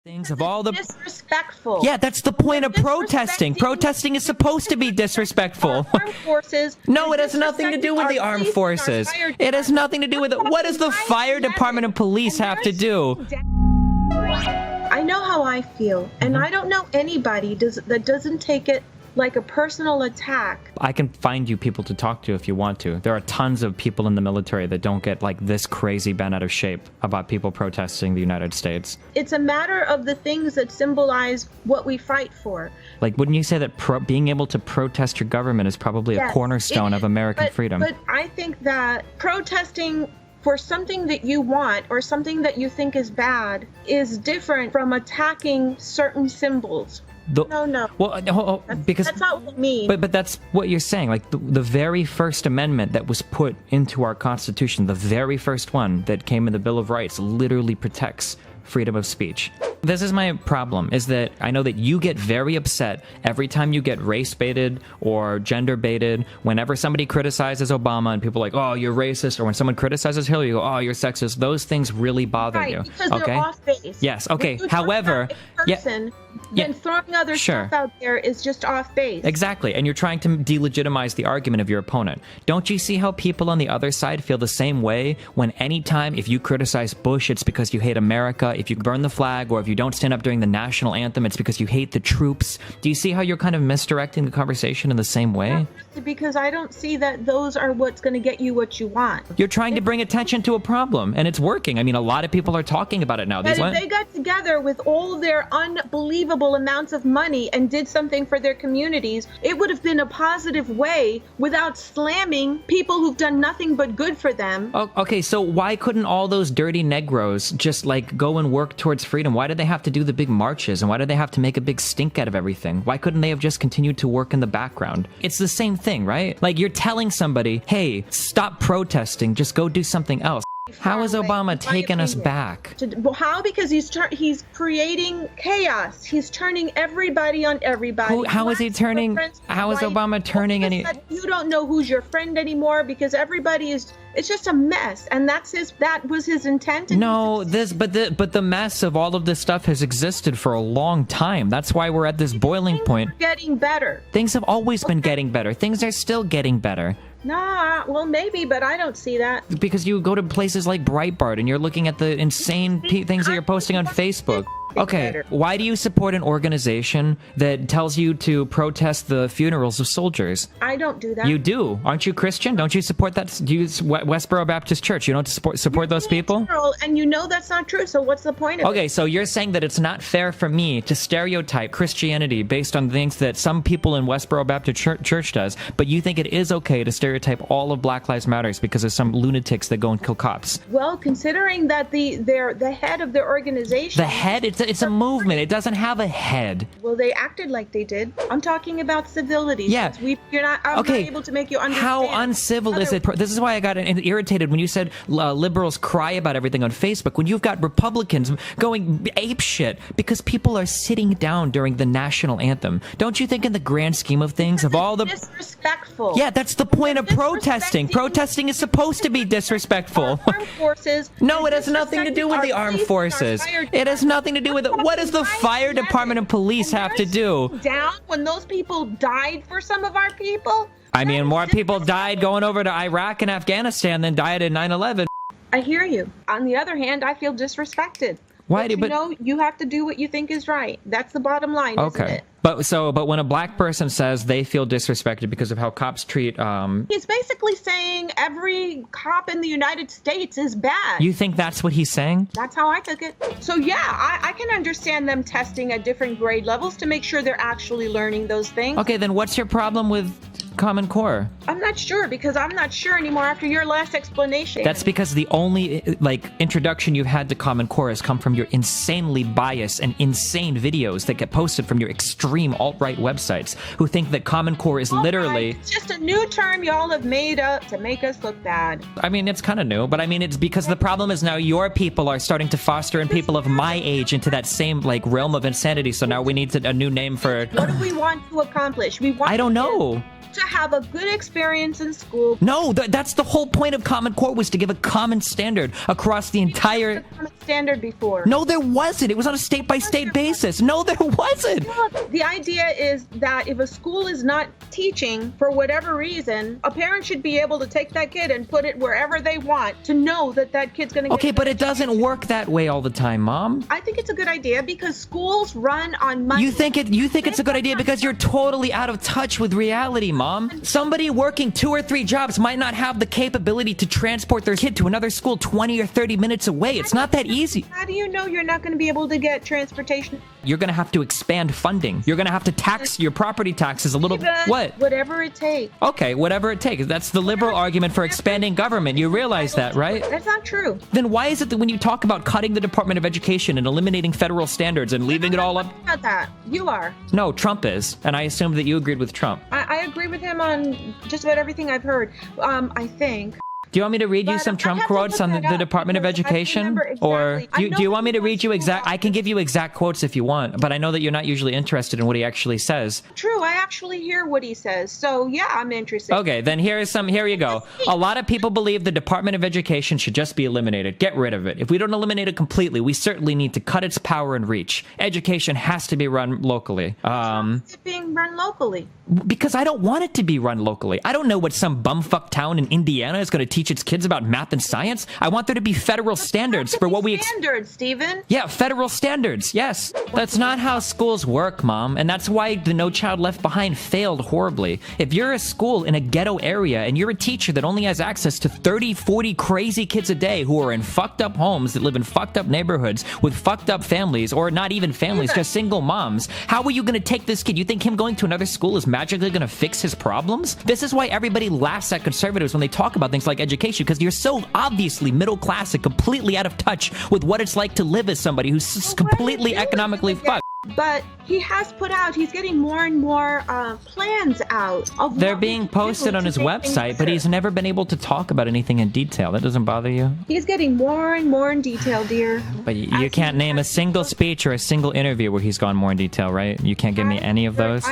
things of all the disrespectful. Yeah, that's the point of protesting. Protesting is supposed to be disrespectful. Armed forces. No, it has nothing to do with the armed forces. It has nothing to do with it. What does the fire department and police have to do? I know how I feel, and I don't know anybody that doesn't take it like a personal attack. I can find you people to talk to if you want to. There are tons of people in the military that don't get like this crazy bent out of shape about people protesting the United States. It's a matter of the things that symbolize what we fight for. Like, wouldn't you say that being able to protest your government is probably a cornerstone of American freedom? But I think that protesting for something that you want or something that you think is bad is different from attacking certain symbols. No. Well, because that's not what I mean. But that's what you're saying. Like the very first amendment that was put into our Constitution, the very first one that came in the Bill of Rights, literally protects freedom of speech. This is my problem, is that I know that you get very upset every time you get race baited or gender baited. Whenever somebody criticizes Obama and people are like, oh, you're racist, or when someone criticizes Hillary, you go, oh, you're sexist. Those things really bother you. Because okay? They're off base. Yes. Okay. However, then throwing other stuff out there is just off base. Exactly. And you're trying to delegitimize the argument of your opponent. Don't you see how people on the other side feel the same way when anytime if you criticize Bush, it's because you hate America. If you burn the flag, or if you don't stand up during the national anthem, it's because you hate the troops. Do you see how you're kind of misdirecting the conversation in the same way? Because I don't see that those are what's going to get you what you want. You're trying to bring attention to a problem, and it's working. I mean, a lot of people are talking about it now. But if they got together with all their unbelievable amounts of money and did something for their communities, it would have been a positive way without slamming people who've done nothing but good for them. Oh, okay, so why couldn't all those dirty Negroes just like go and work towards freedom? Why did they have to do the big marches, and why did they have to make a big stink out of everything? Why couldn't they have just continued to work in the background? It's the same thing, right? Like, you're telling somebody, hey, stop protesting, just go do something else. How is Obama taking us back? Well, how? Because he's creating chaos. He's turning everybody on everybody. How is he turning? How is Obama turning any? You don't know who's your friend anymore because everybody is. It's just a mess, and that was his intent. No, but the mess of all of this stuff has existed for a long time. That's why we're at this boiling point. Getting better. Things have always been getting better. Things are still getting better. Nah, well, maybe, but I don't see that. Because you go to places like Breitbart and you're looking at the insane things that you're posting on Facebook. Okay, why do you support an organization that tells you to protest the funerals of soldiers? I don't do that. You do. Aren't you Christian? Don't you support that? Do you Westboro Baptist Church? You don't support those people? And you know that's not true, so what's the point of it? Okay, so you're saying that it's not fair for me to stereotype Christianity based on things that some people in Westboro Baptist Church does, but you think it is okay to stereotype all of Black Lives Matters because of some lunatics that go and kill cops? Well, considering that they're the head of their organization... The head? It's a movement. It doesn't have a head. Well, they acted like they did. I'm talking about civility. Yeah. I'm not able to make you understand. How uncivil is it? This is why I got irritated when you said liberals cry about everything on Facebook, when you've got Republicans going apeshit because people are sitting down during the national anthem. Don't you think in the grand scheme of things, of all the... disrespectful. Yeah, that's the point of protesting. Protesting is supposed to be disrespectful. Armed forces. No, it has nothing to do with the armed forces. It has nothing to do with it. What does the fire department and police have to do? Down when those people died for some of our people? I mean, more people died going over to Iraq and Afghanistan than died in 9/11. I hear you. On the other hand, I feel disrespected. Why? But you have to do what you think is right. That's the bottom line, isn't it? But when a black person says they feel disrespected because of how cops treat he's basically saying every cop in the United States is bad. You think that's what he's saying? That's how I took it. So yeah, I can understand them testing at different grade levels to make sure they're actually learning those things. Okay, then what's your problem with Common Core? I'm not sure, because I'm not sure anymore after your last explanation. That's because the only introduction you've had to Common Core has come from your insanely biased and insane videos that get posted from your extreme alt-right websites who think that Common Core is literally... It's just a new term y'all have made up to make us look bad. I mean, it's kind of new, but I mean, it's because the problem is now your people are starting to foster in people of my age into that same realm of insanity, so now we need a new name for it. What do we want to accomplish? I don't know. to have a good experience in school. No, that's the whole point of Common Core, was to give a common standard across the entire... Common standard before. No, there wasn't. It was on a state-by-state basis. No, there wasn't. Look, the idea is that if a school is not teaching for whatever reason, a parent should be able to take that kid and put it wherever they want to know that that kid's going to get... Okay, but it doesn't work that way all the time, Mom. I think it's a good idea because schools run on money. You think it's a good idea because you're totally out of touch with reality, Mom. Somebody working 2 or 3 jobs might not have the capability to transport their kid to another school 20 or 30 minutes away. It's not that easy. How do you know you're not going to be able to get transportation? You're going to have to expand funding. You're going to have to tax your property taxes a little... What? Whatever it takes. Okay, whatever it takes. That's the liberal argument for expanding government. You realize that, right? That's not true. Then why is it that when you talk about cutting the Department of Education and eliminating federal standards and leaving it all up... About that. You are. No, Trump is. And I assumed that you agreed with Trump. I agree with him on just about everything I've heard. I think. Do you want me to read you some Trump quotes on the Department of Education? Exactly. Or do you want me to read you exact... I can give you exact quotes if you want, but I know that you're not usually interested in what he actually says. True, I actually hear what he says. So yeah, I'm interested. Okay, then here you go. A lot of people believe the Department of Education should just be eliminated. Get rid of it. If we don't eliminate it completely, we certainly need to cut its power and reach. Education has to be run locally. It's being run locally. Because I don't want it to be run locally. I don't know what some bumfuck town in Indiana is going to teach its kids about math and science. I want there to be federal standards for what we... Standards, Stephen. Yeah, federal standards. Yes. That's not how schools work, Mom. And that's why the No Child Left Behind failed horribly. If you're a school in a ghetto area and you're a teacher that only has access to 30, 40 crazy kids a day who are in fucked up homes that live in fucked up neighborhoods with fucked up families, or not even families, just single moms, how are you going to take this kid? You think him going to another school is magically going to fix his problems? This is why everybody laughs at conservatives when they talk about things like education, because you're so obviously middle class and completely out of touch with what it's like to live as somebody who's completely economically fucked. But he has put out, he's getting more and more plans out. They're being posted on his website, but he's never been able to talk about anything in detail. That doesn't bother you? He's getting more and more in detail, dear. But you can't name a single speech or a single interview where he's gone more in detail, right? You can't give me any of those?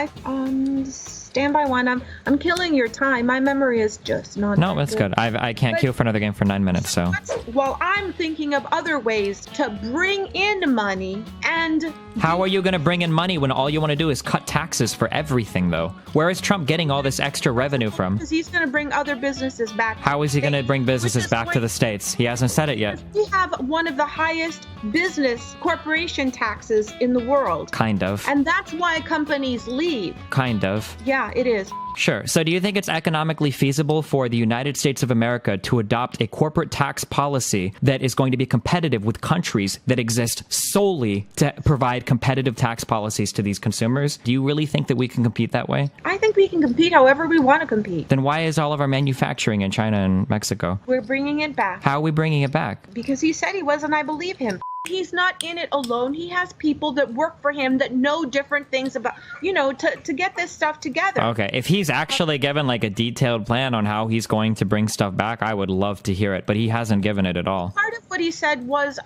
Stand by one. I'm killing your time. My memory is just not. No, that's good. I can't queue for another game for 9 minutes, so. Well, I'm thinking of other ways to bring in money and... How are you going to bring in money when all you want to do is cut taxes for everything, though? Where is Trump getting all this extra revenue from? Because he's going to bring other businesses back. How is he going to bring businesses back to the States? He hasn't said it yet. We have one of the highest business corporation taxes in the world. Kind of. And that's why companies leave. Kind of. Yeah, it is. Sure. So do you think it's economically feasible for the United States of America to adopt a corporate tax policy that is going to be competitive with countries that exist solely to provide competitive tax policies to these consumers? Do you really think that we can compete that way? I think we can compete however we want to compete. Then why is all of our manufacturing in China and Mexico? We're bringing it back. How are we bringing it back? Because he said he was, and I believe him. He's not in it alone. He has people that work for him that know different things about, to get this stuff together. Okay, if he's actually given like a detailed plan on how he's going to bring stuff back, I would love to hear it, but he hasn't given it at all. Part of what he said was,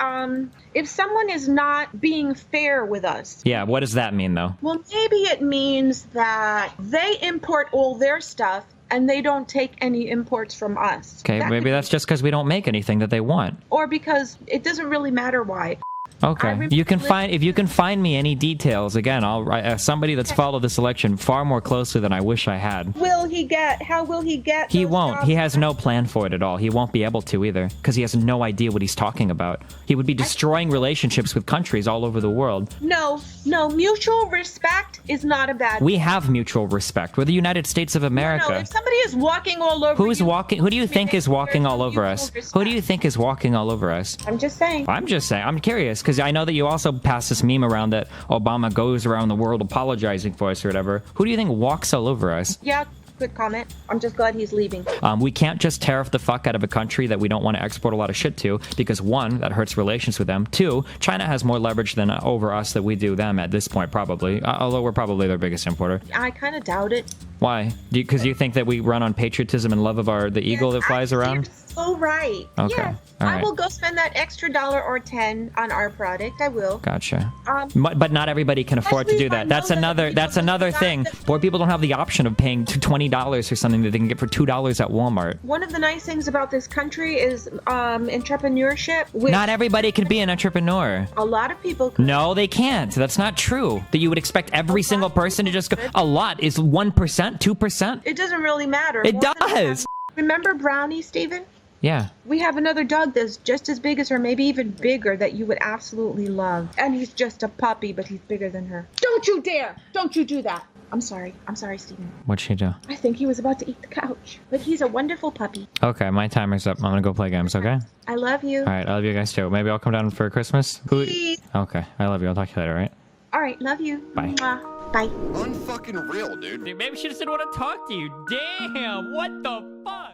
if someone is not being fair with us. Yeah, what does that mean though? Well, maybe it means that they import all their stuff and they don't take any imports from us. Okay, maybe that's just because we don't make anything that they want. Or because it doesn't really matter why. Okay, if you can find me any details, again, I'll write somebody that's followed this election far more closely than I wish I had. How will he get? He won't. He has no plan for it at all. He won't be able to either, because he has no idea what he's talking about. He would be destroying relationships with countries all over the world. No, mutual respect is not a bad thing. We have mutual respect. We're the United States of America. No, if somebody is walking all over Who's walking? Who do you think is walking all over us? Who do you think is walking all over us? I'm just saying. I'm curious, because I know that you also pass this meme around that Obama goes around the world apologizing for us or whatever. Who do you think walks all over us? Yeah, good comment. I'm just glad he's leaving. We can't just tariff the fuck out of a country that we don't want to export a lot of shit to, because one, that hurts relations with them. Two, China has more leverage than over us that we do them at this point, probably. Although we're probably their biggest importer. I kind of doubt it. Why? Because you think that we run on patriotism and love of the eagle that flies around? So right. Okay. Yes. All right. I will go spend that extra $1 or 10 on our product. I will. Gotcha. But not everybody can afford to do that. That's another thing. Poor people don't have the option of paying $20 for something that they can get for $2 at Walmart. One of the nice things about this country is entrepreneurship. Which Not everybody can be an entrepreneur. a lot of people could. No, they can't. That's not true. That you would expect every single person to just go. A lot is 1%, 2%. It doesn't really matter. It More than does. Remember Brownie, Steven? Yeah. We have another dog that's just as big as her, maybe even bigger, that you would absolutely love. And he's just a puppy, but he's bigger than her. Don't you dare! Don't you do that! I'm sorry, Steven. What'd she do? I think he was about to eat the couch. But he's a wonderful puppy. Okay, my timer's up. I'm gonna go play games, okay? I love you. All right, I love you guys too. Maybe I'll come down for Christmas? Please. Okay, I love you. I'll talk to you later, all right? All right, love you. Bye. Mwah. Bye. Unfucking real, dude. Maybe she just didn't want to talk to you. Damn, what the